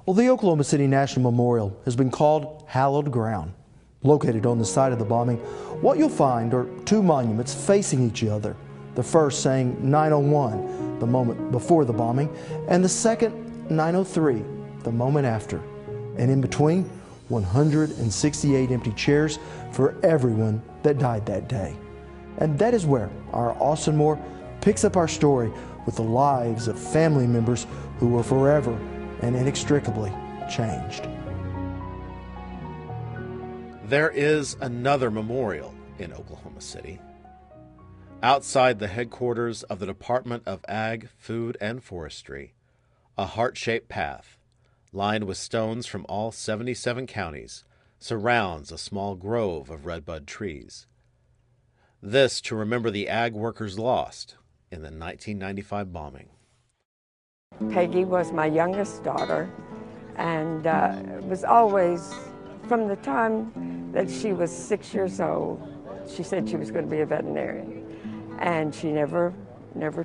Well, the Oklahoma City National Memorial has been called hallowed ground. Located on the site of the bombing, what you'll find are two monuments facing each other. The first saying 901, the moment before the bombing, and the second 903, the moment after. And in between, 168 empty chairs for everyone that died that day. And that is where our Austin Moore picks up our story with the lives of family members who were forever and inextricably changed. There is another memorial in Oklahoma City. Outside the headquarters of the Department of Ag, Food, and Forestry, a heart-shaped path, lined with stones from all 77 counties, surrounds a small grove of redbud trees. This to remember the ag workers lost in the 1995 bombing. Peggy was my youngest daughter, and was always, from the time that she was 6 years old, she said she was going to be a veterinarian, and she never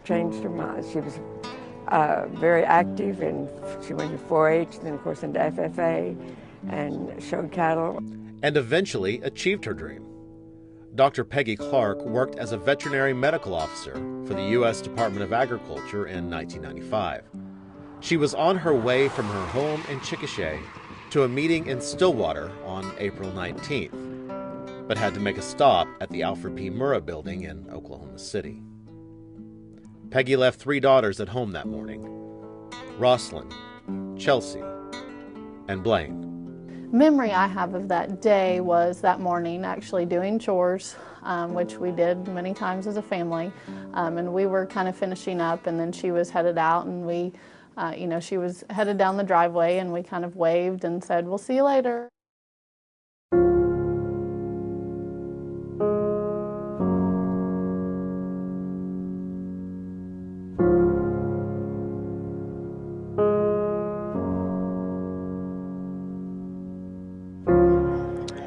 changed her mind. She was very active, and she went to 4-H, then of course into FFA, and showed cattle. And eventually achieved her dream. Dr. Peggy Clark worked as a veterinary medical officer for the U.S. Department of Agriculture in 1995. She was on her way from her home in Chickasha to a meeting in Stillwater on April 19th, but had to make a stop at the Alfred P. Murrah building in Oklahoma City. Peggy left 3 daughters at home that morning: Rosalind, Chelsea, and Blaine. Memory I have of that day was that morning actually doing chores, which we did many times as a family, and we were kind of finishing up, and then she was headed out, and we, she was headed down the driveway, and we kind of waved and said, "We'll see you later."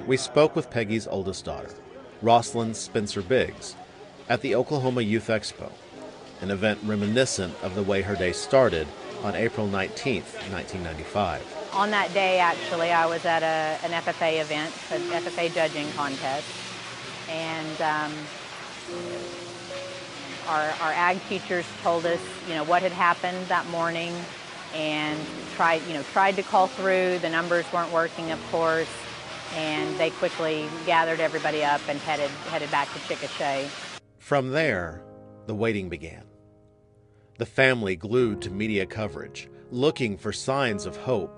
We spoke with Peggy's oldest daughter, Rosalind Spencer Biggs, at the Oklahoma Youth Expo, an event reminiscent of the way her day started on April 19th, 1995. On that day, actually, I was at an FFA event, an FFA judging contest, and our ag teachers told us, what had happened that morning, and tried to call through. The numbers weren't working, of course. And they quickly gathered everybody up and headed back to Chickasha. From there, the waiting began. The family glued to media coverage, looking for signs of hope,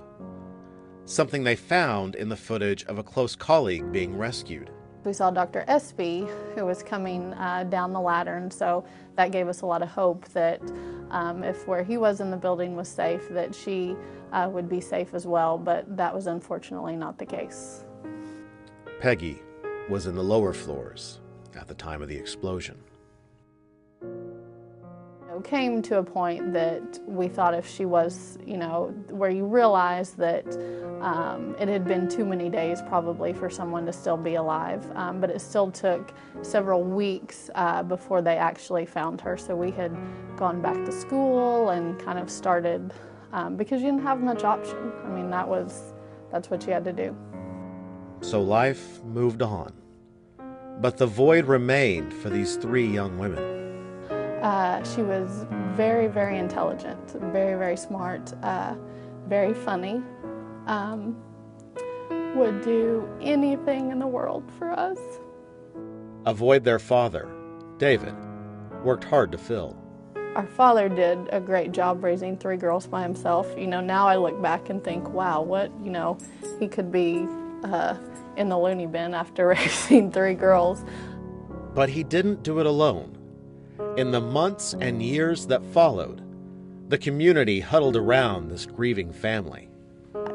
something they found in the footage of a close colleague being rescued. We saw Dr. Espy, who was coming down the ladder, and so that gave us a lot of hope that if where he was in the building was safe, that she would be safe as well, but that was unfortunately not the case. Peggy was in the lower floors at the time of the explosion. It came to a point that we thought if she was, where you realize that it had been too many days probably for someone to still be alive, but it still took several weeks before they actually found her. So we had gone back to school and kind of started, because you didn't have much option. I mean, that's what you had to do. So life moved on, but the void remained for these 3 young women. She was very, very intelligent, very, very smart, very funny, would do anything in the world for us. A void their father, David, worked hard to fill. Our father did a great job raising 3 girls by himself. Now I look back and think, wow, he could be in the loony bin after raising 3 girls. But he didn't do it alone. In the months and years that followed, the community huddled around this grieving family.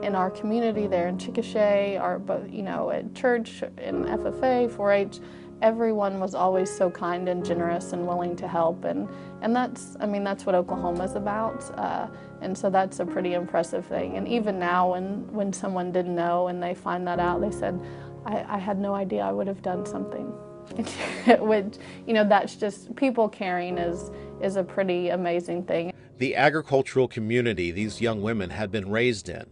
In our community there in Chickasha, at church, in FFA, 4-H, everyone was always so kind and generous and willing to help, and that's what Oklahoma's about, and so that's a pretty impressive thing. And even now, when someone didn't know and they find that out, they said, I had no idea I would have done something. Which, that's just, people caring is a pretty amazing thing. The agricultural community these young women had been raised in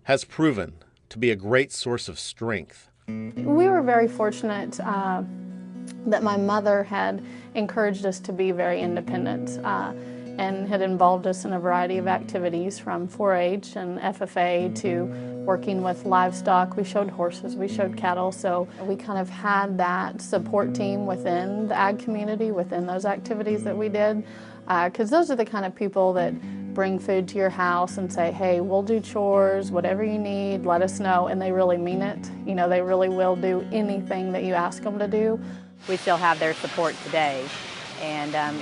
has proven to be a great source of strength. We were very fortunate that my mother had encouraged us to be very independent and had involved us in a variety of activities, from 4-H and FFA to working with livestock. We showed horses, we showed cattle, so we kind of had that support team within the ag community, within those activities that we did, because those are the kind of people that bring food to your house and say, hey, we'll do chores, whatever you need, let us know, and they really mean it. You know, they really will do anything that you ask them to do. We still have their support today, and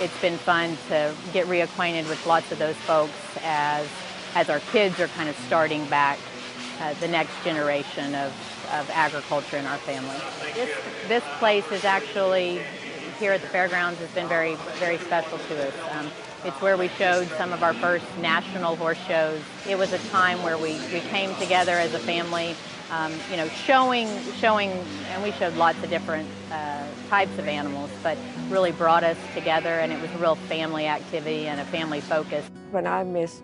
it's been fun to get reacquainted with lots of those folks as our kids are kind of starting back the next generation of agriculture in our family. This place is actually, here at the fairgrounds, has been very, very special to us. It's where we showed some of our first national horse shows. It was a time where we came together as a family, you know, showing, and we showed lots of different types of animals, but really brought us together, and it was a real family activity and a family focus. When I missed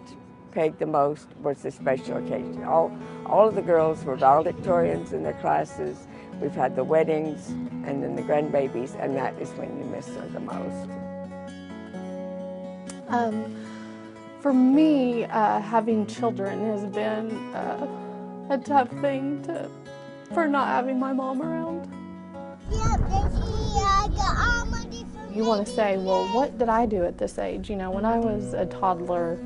Peg the most was the special occasion. All of the girls were valedictorians in their classes. We've had the weddings and then the grandbabies, and that is when you miss her the most. For me, having children has been a tough thing for not having my mom around. You want to say, well, what did I do at this age? You know, when I was a toddler,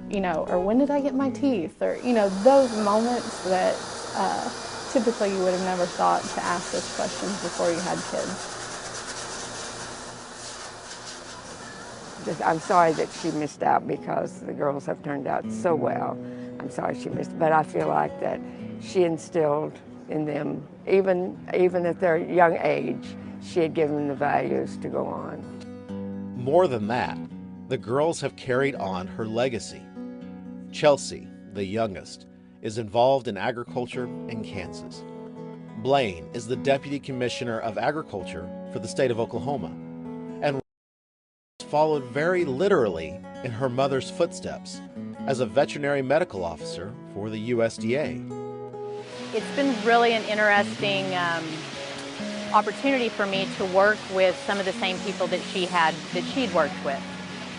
you know, or when did I get my teeth? Or, you know, those moments that typically you would have never thought to ask those questions before you had kids. I'm sorry that she missed out because the girls have turned out so well. I'm sorry she missed, but I feel like that she instilled in them, even at their young age, she had given them the values to go on. More than that, the girls have carried on her legacy. Chelsea, the youngest, is involved in agriculture in Kansas. Blaine is the Deputy Commissioner of Agriculture for the state of Oklahoma, and followed very literally in her mother's footsteps as a veterinary medical officer for the USDA. It's been really an interesting opportunity for me to work with some of the same people that she'd worked with.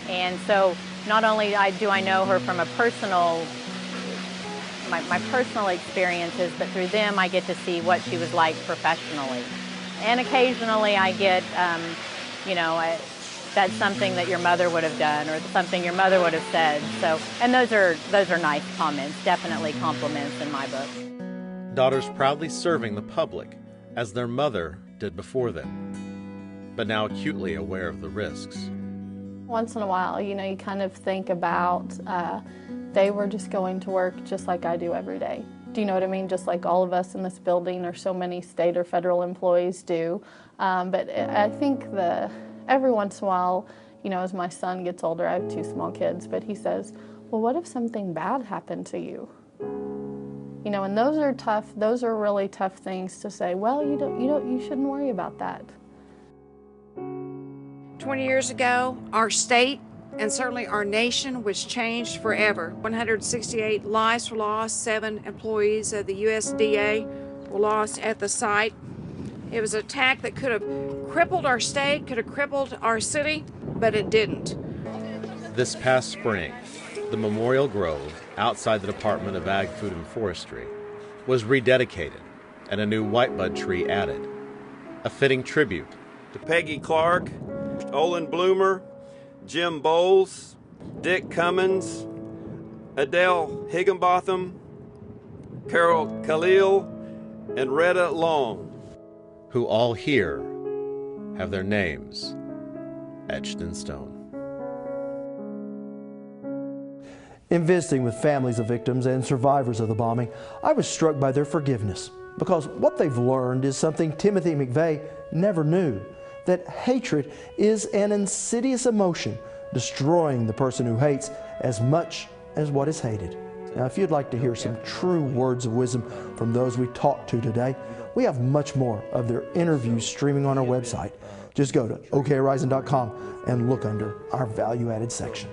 And so not only do I know her from a my personal experiences, but through them I get to see what she was like professionally. And occasionally I get, you know, that's something that your mother would have done, or something your mother would have said. So, and those are nice comments, definitely compliments in my book. Daughters proudly serving the public as their mother did before them, but now acutely aware of the risks. Once in a while, you know, you kind of think about they were just going to work just like I do every day. Do you know what I mean? Just like all of us in this building, or so many state or federal employees do. But I think every once in a while, you know, as my son gets older, I have 2 small kids, but he says, well, what if something bad happened to you? You know, and those are tough, those are really tough things to say, well, you shouldn't worry about that. 20 years ago, our state and certainly our nation was changed forever. 168 lives were lost, 7 employees of the USDA were lost at the site. It was an attack that could have crippled our state, could have crippled our city, but it didn't. This past spring, the Memorial Grove outside the Department of Ag, Food and Forestry was rededicated and a new whitebud tree added, a fitting tribute to Peggy Clark, Olin Bloomer, Jim Bowles, Dick Cummins, Adele Higginbotham, Carol Khalil, and Retta Long, who all here have their names etched in stone. In visiting with families of victims and survivors of the bombing, I was struck by their forgiveness, because what they've learned is something Timothy McVeigh never knew, that hatred is an insidious emotion, destroying the person who hates as much as what is hated. Now, if you'd like to hear some true words of wisdom from those we talked to today, we have much more of their interviews streaming on our website. Just go to okhorizon.com and look under our value-added section.